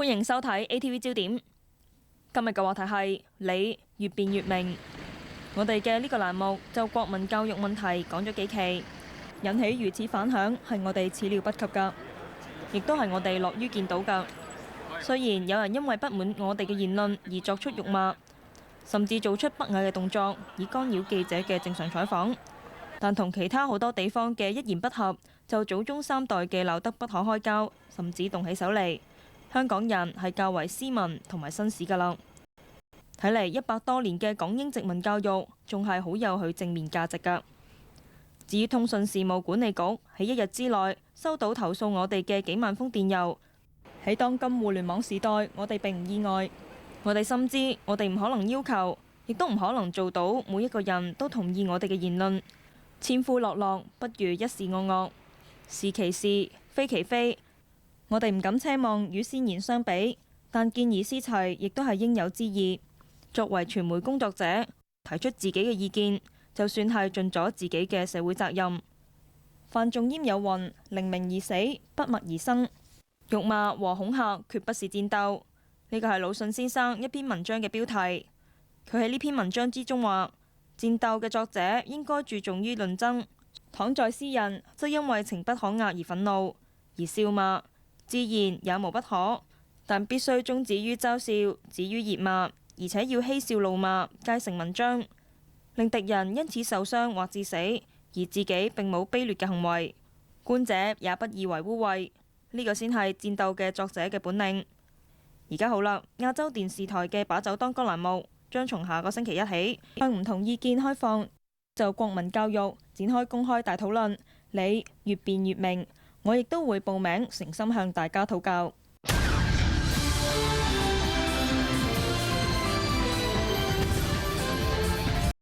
歡迎收睇 ATV 焦點。今日嘅話題係你越辯越明。我哋嘅呢個欄目就國民教育問題講咗幾期，引起如此反響係我哋始料不及㗎，亦都係我哋樂於見到㗎。雖然有人因為不滿我哋嘅言論而作出辱罵，甚至做出不雅嘅動作以干擾記者嘅正常採訪，但同其他好多地方嘅一言不合就祖宗三代嘅鬧得不可開交，甚至動起手嚟。香港人係較為斯文同埋紳士㗎啦。睇嚟100多年嘅港英殖民教育仲係好有佢正面價值㗎。至於通訊事務管理局喺一日之內收到投訴我哋嘅幾萬封電郵，喺當今互聯網時代，我哋並唔意外。我哋深知我哋唔可能要求，亦都唔可能做到每一個人都同意我哋嘅言論。千夫諾諾不如一時惡惡，是其是，非其非。我哋唔敢奢望與先賢相比，但見異思齊亦都係應有之義。作為傳媒工作者，提出自己嘅意見，就算係盡咗自己嘅社會責任。范仲淹有云：寧鳴而死，不默而生。辱罵和恐嚇決不是戰鬥。呢個係魯迅先生一篇文章嘅標題。佢喺呢篇文章之中話：戰鬥嘅作者應該注重於論爭，倘在私人，則因為情不可遏而憤怒而笑罵，自然也無不可，但必須終止於嘲笑，止於熱罵，而且要嬉笑怒罵皆成文章，令敵人因此受傷或致死，而自己並冇卑劣嘅行為，觀者也不以為污穢。呢個先係戰鬥嘅作者嘅本領。而家好啦，亞洲電視台嘅把酒當歌欄目將從下個星期一起向唔同意見開放，就國民教育展開公開大討論。你越辯越明，我亦都會報名誠心向大家討教。